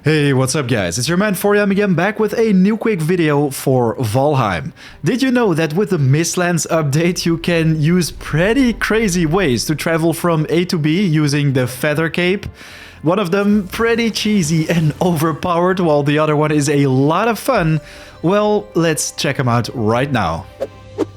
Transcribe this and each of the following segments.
Hey, what's up guys? It's your man 4am again, back with a new quick video for Valheim. Did you know that with the Mistlands update you can use pretty crazy ways to travel from A to B using the feather cape? One of them pretty cheesy and overpowered, while the other one is a lot of fun. Well, let's check them out right now.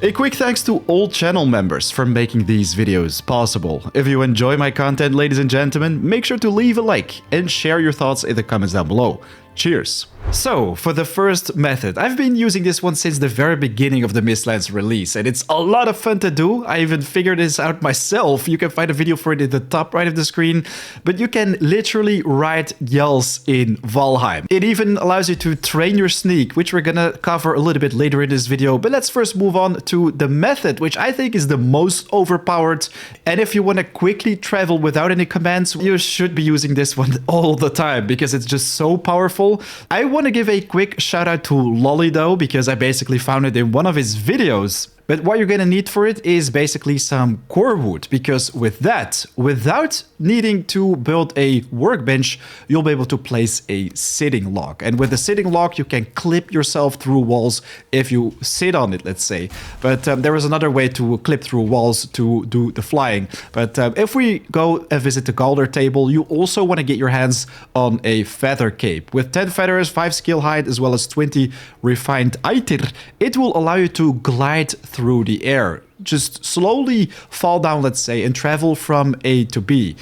A quick thanks to all channel members for making these videos possible. If you enjoy my content, ladies and gentlemen, make sure to leave a like and share your thoughts in the comments down below. Cheers! So, for the first method, I've been using this one since the very beginning of the Mistlands release, and it's a lot of fun to do. I even figured this out myself. You can find a video for it in the top right of the screen, but you can literally ride Gjalls in Valheim. It even allows you to train your sneak, which we're gonna cover a little bit later in this video, but let's first move on to the method, which I think is the most overpowered, and if you want to quickly travel without any commands, you should be using this one all the time, because it's just so powerful. I want to give a quick shout out to Lolly though, because I basically found it in one of his videos. But what you're gonna need for it is basically some core wood, because with that, without needing to build a workbench, you'll be able to place a sitting log. And with the sitting log, you can clip yourself through walls if you sit on it, let's say. But there is another way to clip through walls to do the flying. But if we go and visit the Gjallar table, you also want to get your hands on a feather cape. With 10 feathers, 5 skill height, as well as 20 refined eitir, it will allow you to glide through the air. Just slowly fall down, let's say, and travel from A to B.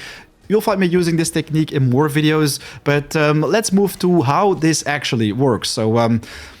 You'll find me using this technique in more videos, but let's move to how this actually works. So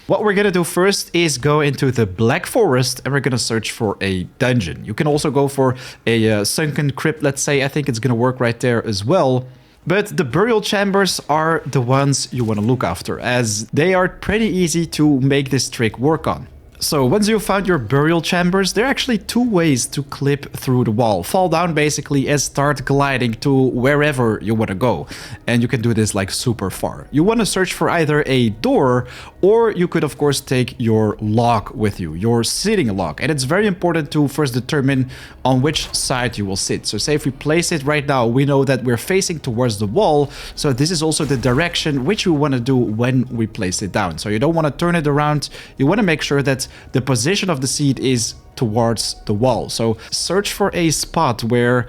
what we're gonna do first is go into the Black Forest and we're gonna search for a dungeon. You can also go for a sunken crypt, let's say. I think it's gonna work right there as well. But the burial chambers are the ones you want to look after, as they are pretty easy to make this trick work on. So once you've found your burial chambers, there are actually two ways to clip through the wall. Fall down basically and start gliding to wherever you want to go. And you can do this like super far. You want to search for either a door, or you could of course take your log with you, your sitting log. And it's very important to first determine on which side you will sit. So say if we place it right now, we know that we're facing towards the wall. So this is also the direction which we want to do when we place it down. So you don't want to turn it around. You want to make sure that the position of the seat is towards the wall. So search for a spot where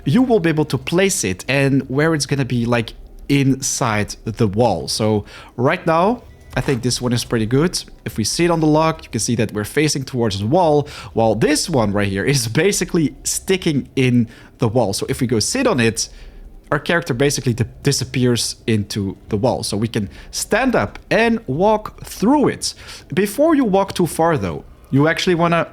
you will be able to place it and where it's going to be like inside the wall. So right now, I think this one is pretty good. If we sit on the log, you can see that we're facing towards the wall, while this one right here is basically sticking in the wall. So if we go sit on it, our character basically disappears into the wall. So we can stand up and walk through it. Before you walk too far though, you actually want to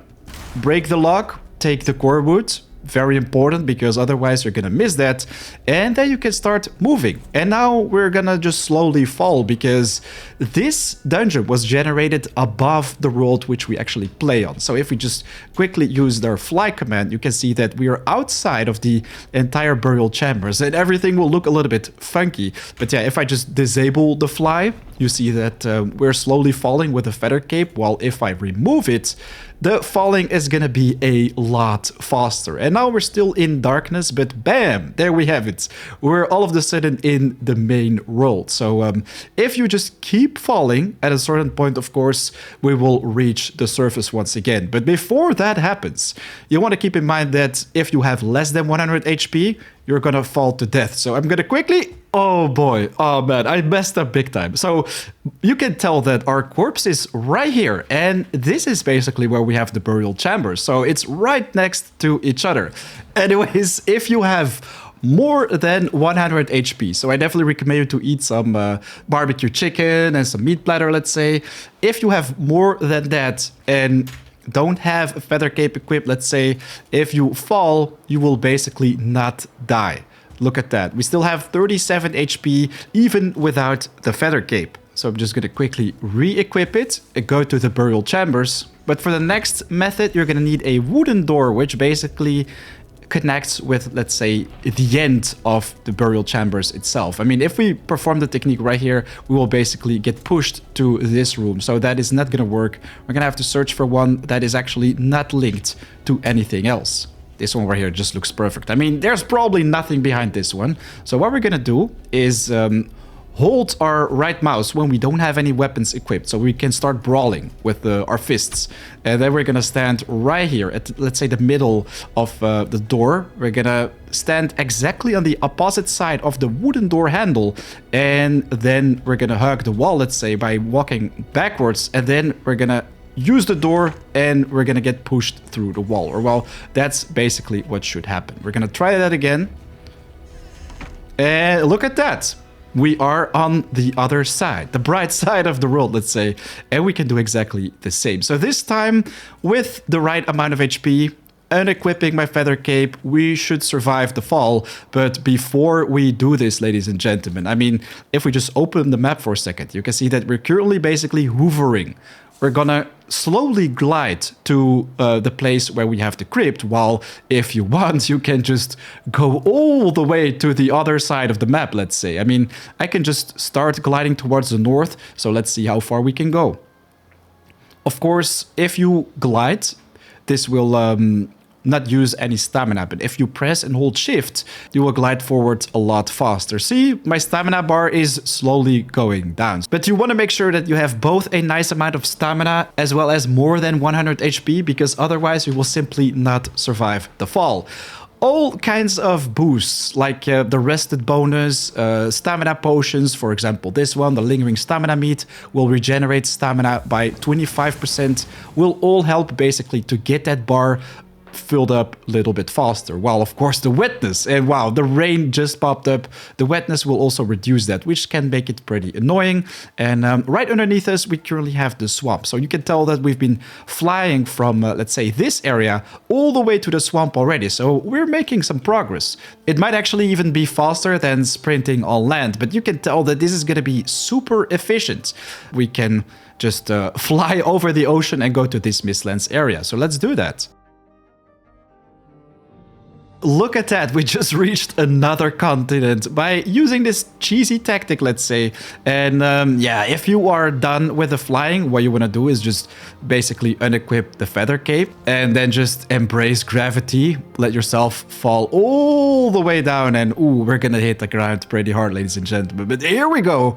break the log, take the core wood. Very important, because otherwise you're gonna miss that, and then you can start moving. And now we're gonna just slowly fall, because this dungeon was generated above the world which we actually play on. So if we just quickly use their fly command, you can see that we are outside of the entire burial chambers, and everything will look a little bit funky. But yeah, if I just disable the fly, you see that we're slowly falling with a feather cape, while if I remove it, the falling is gonna be a lot faster. And now we're still in darkness, but bam, there we have it. We're all of a sudden in the main world. So if you just keep falling, at a certain point, of course, we will reach the surface once again. But before that happens, you want to keep in mind that if you have less than 100 HP, you're gonna fall to death. So I'm gonna quickly... Oh boy, oh man, I messed up big time. So you can tell that our corpse is right here, and this is basically where we have the burial chamber. So it's right next to each other. Anyways, if you have more than 100 HP, so I definitely recommend you to eat some barbecue chicken and some meat platter, let's say. If you have more than that and don't have a feather cape equipped, let's say, if you fall, you will basically not die. Look at that. We still have 37 HP even without the feather cape. So I'm just going to quickly re-equip it and go to the burial chambers. But for the next method, you're going to need a wooden door, which basically connects with, let's say, the end of the burial chambers itself. I mean, if we perform the technique right here, we will basically get pushed to this room. So that is not going to work. We're going to have to search for one that is actually not linked to anything else. This one right here just looks perfect. I mean, there's probably nothing behind this one. So what we're gonna do is hold our right mouse when we don't have any weapons equipped, so we can start brawling with our fists. And then we're gonna stand right here at, let's say, the middle of the door. We're gonna stand exactly on the opposite side of the wooden door handle, and then we're gonna hug the wall, let's say, by walking backwards, and then we're gonna use the door and we're gonna get pushed through the wall. Or, well, that's basically what should happen. We're gonna try that again. And look at that. We are on the other side, the bright side of the world, let's say, and we can do exactly the same. So this time, with the right amount of HP, unequipping my feather cape, we should survive the fall. But before we do this, ladies and gentlemen, I mean, if we just open the map for a second, you can see that we're currently basically hovering. We're gonna slowly glide to the place where we have the crypt, while if you want, you can just go all the way to the other side of the map, let's say. I mean, I can just start gliding towards the north, so let's see how far we can go. Of course, if you glide, this will not use any stamina, but if you press and hold shift, you will glide forward a lot faster. See, my stamina bar is slowly going down. But you want to make sure that you have both a nice amount of stamina as well as more than 100 HP, because otherwise you will simply not survive the fall. All kinds of boosts, like the rested bonus, stamina potions, for example this one, the lingering stamina meat, will regenerate stamina by 25%, will all help basically to get that bar filled up a little bit faster. While of course the wetness, and wow, the rain just popped up, the wetness will also reduce that, which can make it pretty annoying. And right underneath us we currently have the swamp, so you can tell that we've been flying from let's say this area all the way to the swamp already, so we're making some progress. It might actually even be faster than sprinting on land, but you can tell that this is going to be super efficient. We can just fly over the ocean and go to this Mistlands area, so let's do that. Look at that, we just reached another continent by using this cheesy tactic, let's say. And yeah, if you are done with the flying, what you want to do is just basically unequip the feather cape and then just embrace gravity, let yourself fall all the way down, and ooh, we're gonna hit the ground pretty hard, ladies and gentlemen. But here we go.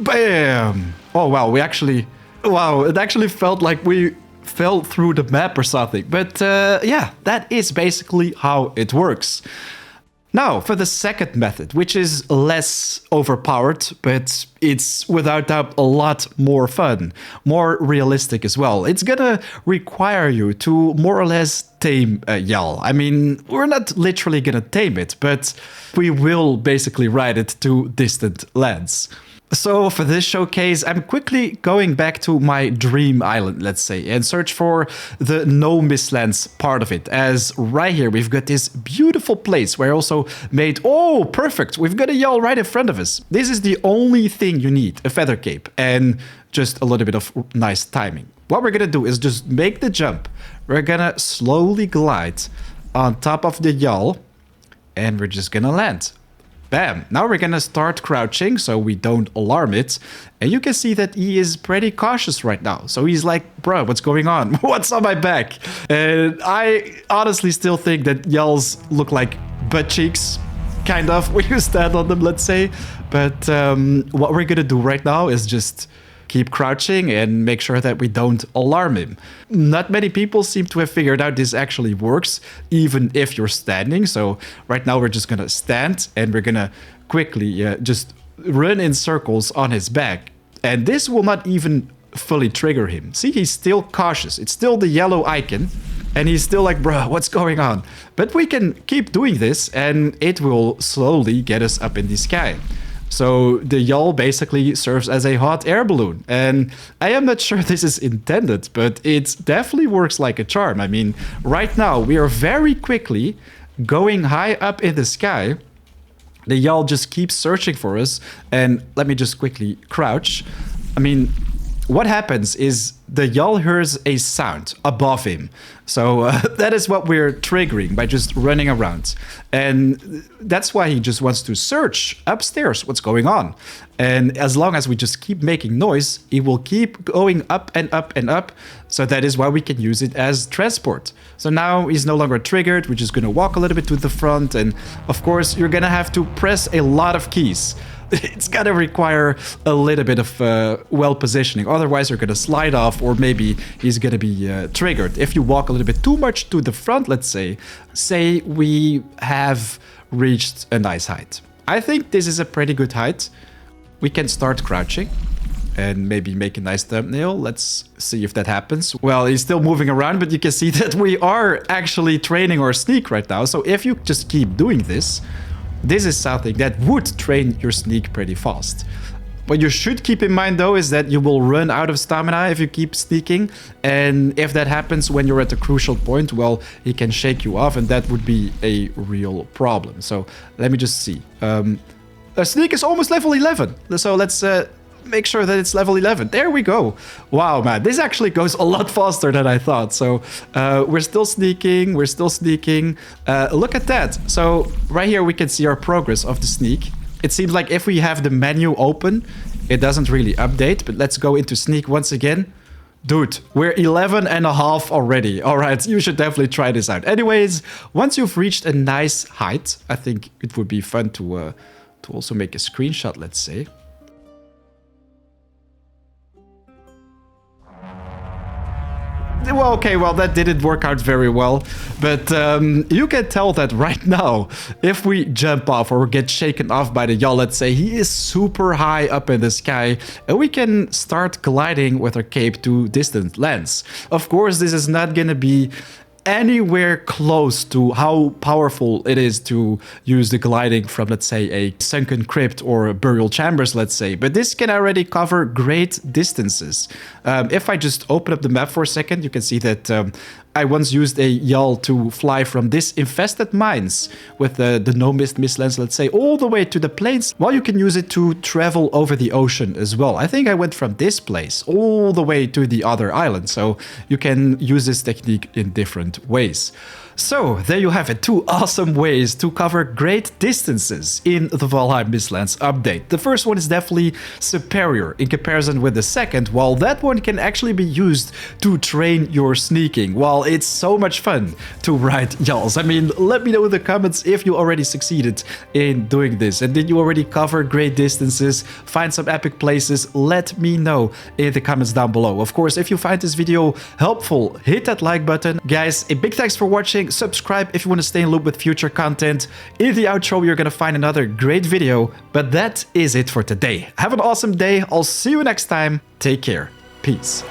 Bam! Oh wow, it actually felt like we fell through the map or something. But yeah, that is basically how it works. Now for the second method, which is less overpowered, but it's without doubt a lot more fun, more realistic as well. It's gonna require you to more or less tame Gjall. I mean, we're not literally gonna tame it, but we will basically ride it to distant lands. So for this showcase, I'm quickly going back to my dream island, let's say, and search for the no Mistlands part of it. As right here, we've got this beautiful place where I also made, oh, perfect. We've got a Gjall right in front of us. This is the only thing you need, a feather cape and just a little bit of nice timing. What we're gonna do is just make the jump. We're gonna slowly glide on top of the Gjall and we're just gonna land. Bam! Now we're gonna start crouching so we don't alarm it. And you can see that he is pretty cautious right now. So he's like, bro, what's going on? What's on my back? And I honestly still think that Gjalls look like butt cheeks, kind of, when you stand on them, let's say. But what we're gonna do right now is just keep crouching and make sure that we don't alarm him. Not many people seem to have figured out this actually works, even if you're standing. So right now we're just gonna stand and we're gonna quickly just run in circles on his back. And this will not even fully trigger him. See, he's still cautious. It's still the yellow icon. And he's still like, bruh, what's going on? But we can keep doing this and it will slowly get us up in the sky. So the Gjall basically serves as a hot air balloon. And I am not sure this is intended, but it definitely works like a charm. I mean, right now we are very quickly going high up in the sky. The Gjall just keeps searching for us. And let me just quickly crouch. I mean, what happens is the Gjall hears a sound above him. So that is what we're triggering by just running around. And that's why he just wants to search upstairs what's going on. And as long as we just keep making noise, he will keep going up and up and up. So that is why we can use it as transport. So now he's no longer triggered. We're just going to walk a little bit to the front. And of course, you're going to have to press a lot of keys. It's going to require a little bit of well positioning. Otherwise, you're going to slide off, or maybe he's going to be triggered. If you walk a little bit too much to the front, let's say we have reached a nice height. I think this is a pretty good height. We can start crouching and maybe make a nice thumbnail. Let's see if that happens. Well, he's still moving around, but you can see that we are actually training our sneak right now. So if you just keep doing this, this is something that would train your sneak pretty fast. What you should keep in mind, though, is that you will run out of stamina if you keep sneaking. And if that happens when you're at a crucial point, well, he can shake you off, and that would be a real problem. So let me just see. A sneak is almost level 11. So let's make sure that it's level 11. There we go. Wow, man, this actually goes a lot faster than I thought. So we're still sneaking. We're still sneaking. Look at that. So right here, we can see our progress of the sneak. It seems like if we have the menu open, it doesn't really update. But let's go into sneak once again. Dude, we're 11 and a half already. All right, you should definitely try this out. Anyways, once you've reached a nice height, I think it would be fun to also make a screenshot, let's say. Well, okay, well, that didn't work out very well, but you can tell that right now, if we jump off or get shaken off by the Gjall, let's say, he is super high up in the sky, and we can start gliding with our cape to distant lands. Of course, this is not gonna be anywhere close to how powerful it is to use the gliding from, let's say, a sunken crypt or burial chambers, let's say, but this can already cover great distances. If I just open up the map for a second, you can see that I once used a Gjall to fly from this infested mines with the No Mist Mistlands, let's say, all the way to the plains, while you can use it to travel over the ocean as well. I think I went from this place all the way to the other island, so you can use this technique in different ways. So there you have it, 2 awesome ways to cover great distances in the Valheim Mistlands update. The first one is definitely superior in comparison with the second, while that one can actually be used to train your sneaking. While it's so much fun to ride Gjalls. I mean, let me know in the comments if you already succeeded in doing this, and did you already cover great distances, find some epic places? Let me know in the comments down below. Of course, if you find this video helpful, hit that like button. Guys, a big thanks for watching. Subscribe if you want to stay in loop with future content. In the outro, you're going to find another great video. But that is it for today. Have an awesome day. I'll see you next time. Take care. Peace.